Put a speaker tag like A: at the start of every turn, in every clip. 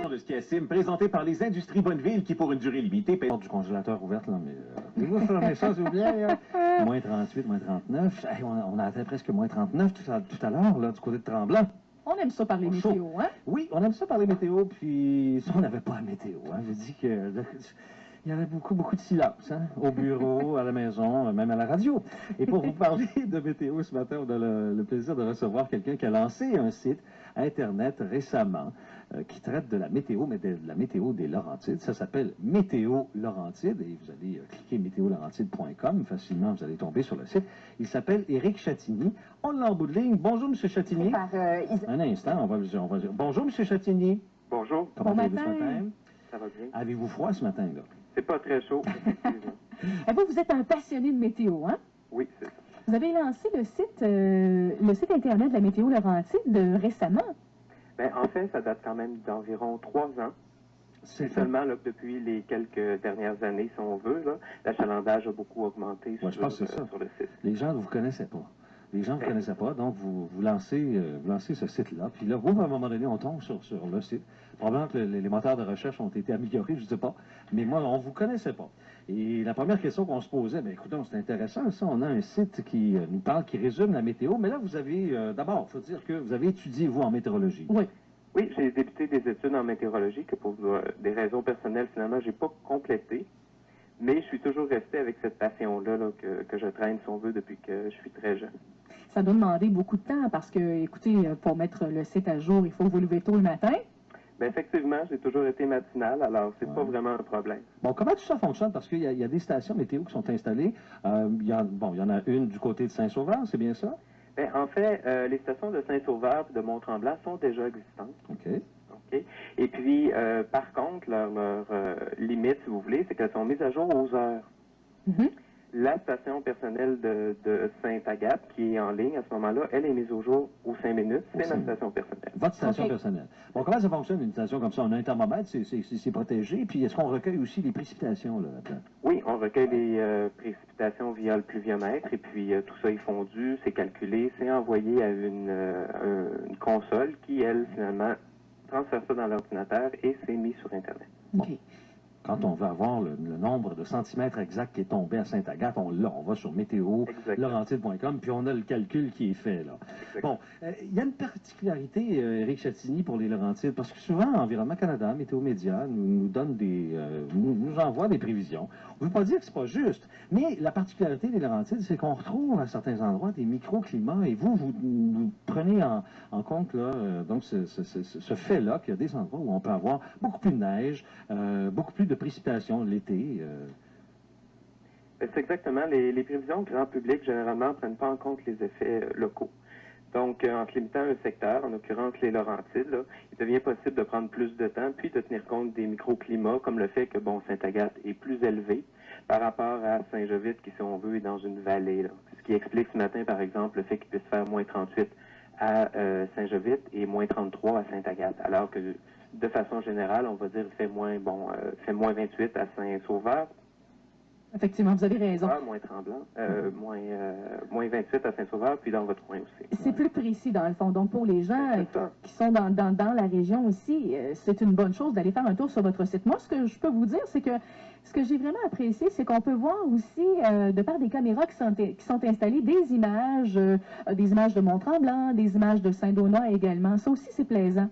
A: De Skiasim, présenté par les Industries Bonneville qui, pour une durée limitée, payent du congélateur ouverte, là, mais pouvez-vous fermer ça, s'il vous plaît, là? Moins 38, moins 39. Hey, on a atteint presque moins 39 tout à l'heure, là, du côté de Tremblant.
B: On aime ça par les météos, hein?
A: Oui, on aime ça par les météos, puis ça, on n'avait pas la météo, hein. Je dis que il y avait beaucoup de silence, hein, au bureau, à la maison, même à la radio. Et pour vous parler de météo ce matin, on a le plaisir de recevoir quelqu'un qui a lancé un site Internet récemment qui traite de la météo, mais de la météo des Laurentides. Ça s'appelle Météo Laurentides, et vous allez cliquer météolaurentide.com. Facilement, vous allez tomber sur le site. Il s'appelle Éric Chatigny. On l'a en bout de ligne. Bonjour, M. Chatigny. Un instant, on va dire. Bonjour, M. Chatigny.
C: Bonjour.
A: Comment allez-vous ce matin?
C: Ça va bien.
A: Avez-vous froid ce matin, là?
C: C'est pas très chaud, effectivement.
B: Vous êtes un passionné de météo, hein?
C: Oui, c'est ça.
B: Vous avez lancé le site Internet de la Météo Laurentide récemment.
C: Ben, en fait, ça date quand même d'environ 3 ans. C'est seulement là, que depuis les quelques dernières années, si on veut, l'achalandage a beaucoup augmenté sur le site.
A: Les gens ne vous connaissaient pas. Les gens ne vous connaissaient pas, donc vous lancez ce site-là. Puis là, à un moment donné, on tombe sur le site. Probablement que les moteurs de recherche ont été améliorés, je ne sais pas. Mais moi, on ne vous connaissait pas. Et la première question qu'on se posait, bien écoutez, c'est intéressant, ça. On a un site qui nous parle, qui résume la météo. Mais là, vous avez, d'abord, il faut dire que vous avez étudié, vous, en météorologie.
B: Oui.
C: Oui, j'ai débuté des études en météorologie que pour des raisons personnelles, finalement, j'ai pas complété. Mais je suis toujours resté avec cette passion-là que je traîne, si on veut, depuis que je suis très jeune.
B: Ça doit demander beaucoup de temps parce que, écoutez, pour mettre le site à jour, il faut vous lever tôt le matin.
C: Bien, effectivement, j'ai toujours été matinal, alors c'est pas vraiment un problème.
A: Bon, comment tout ça fonctionne? Parce qu'il y a des stations météo qui sont installées. Il y en a une du côté de Saint-Sauveur, c'est bien ça?
C: Bien, en fait, les stations de Saint-Sauveur et de Mont-Tremblant sont déjà existantes.
A: OK.
C: Et puis, par contre, leur limite, si vous voulez, c'est qu'elles sont mises à jour aux heures.
B: Mm-hmm.
C: La station personnelle de Sainte-Agathe, qui est en ligne à ce moment-là, elle est mise au jour aux 5 minutes. C'est ma station personnelle.
A: Votre station personnelle. Bon, comment ça fonctionne, une station comme ça? On a un thermomètre, c'est protégé. Puis, est-ce qu'on recueille aussi les précipitations là-dedans?
C: Oui, on recueille les précipitations via le pluviomètre. Et puis, tout ça est fondu, c'est calculé, c'est envoyé à une console qui, elle, finalement, transfère ça dans l'ordinateur et c'est mis sur Internet.
B: OK.
A: Quand on veut avoir le nombre de centimètres exact qui est tombé à Sainte-Agathe, on va sur météolaurentide.com, puis on a le calcul qui est fait, là. Bon, il y a une particularité, Éric Chatigny, pour les Laurentides, parce que souvent, Environnement Canada, Météo Média, nous donne nous envoie des prévisions. On ne veut pas dire que c'est pas juste, mais la particularité des Laurentides, c'est qu'on retrouve à certains endroits des microclimats, et vous prenez en compte, là, donc, ce fait-là, qu'il y a des endroits où on peut avoir beaucoup plus de neige, beaucoup plus de précipitations l'été.
C: C'est exactement. Les prévisions grand public, généralement, ne prennent pas en compte les effets locaux. Donc, en se limitant à un secteur, en l'occurrence les Laurentides, il devient possible de prendre plus de temps, puis de tenir compte des microclimats, comme le fait que, Sainte-Agathe est plus élevé par rapport à Saint-Jovite, qui, si on veut, est dans une vallée. Là. Ce qui explique ce matin, par exemple, le fait qu'il puisse faire moins 38 à Saint-Jovite et moins 33 à Sainte-Agathe, alors que de façon générale, on va dire, fait moins 28 à Saint-Sauveur.
B: Effectivement, vous avez raison.
C: Moins Tremblant, moins 28 à Saint-Sauveur, puis dans votre coin aussi.
B: C'est plus précis, dans le fond. Donc, pour les gens qui sont dans la région aussi, c'est une bonne chose d'aller faire un tour sur votre site. Moi, ce que je peux vous dire, c'est que ce que j'ai vraiment apprécié, c'est qu'on peut voir aussi, de par des caméras qui sont installées, des images de Mont-Tremblant, des images de Saint-Donat également. Ça aussi, c'est plaisant.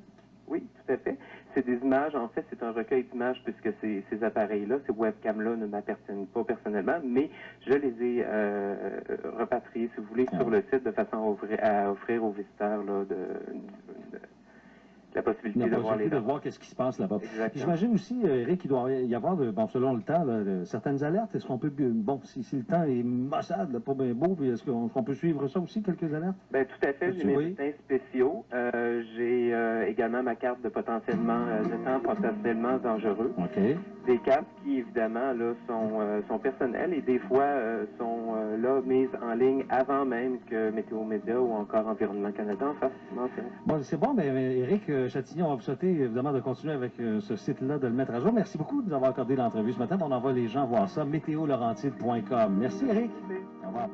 C: Oui, tout à fait. C'est des images, en fait, c'est un recueil d'images puisque ces appareils-là, ces webcams-là ne m'appartiennent pas personnellement, mais je les ai repatriés, si vous voulez, sur le site de façon à offrir aux visiteurs la possibilité de
A: voir qu'est-ce qui se passe là-bas. J'imagine aussi, Éric, il doit y avoir, selon le temps, certaines alertes. Est-ce qu'on peut, si le temps est maussade, pas bien beau, est-ce qu'on peut suivre ça aussi, quelques alertes?
C: Bien, tout à fait. J'ai mes bulletins spéciaux. J'ai également ma carte de temps potentiellement dangereux.
A: OK.
C: Des cartes qui, évidemment, là, sont personnelles et des fois sont là mises en ligne avant même que Météo Média ou encore Environnement Canada en fassent mention.
A: Bon, c'est bon, mais Éric Chatigny, on va vous souhaiter évidemment de continuer avec ce site-là, de le mettre à jour. Merci beaucoup de nous avoir accordé l'entrevue ce matin. On envoie les gens voir ça, météolaurentide.com. Merci, Éric. Au revoir.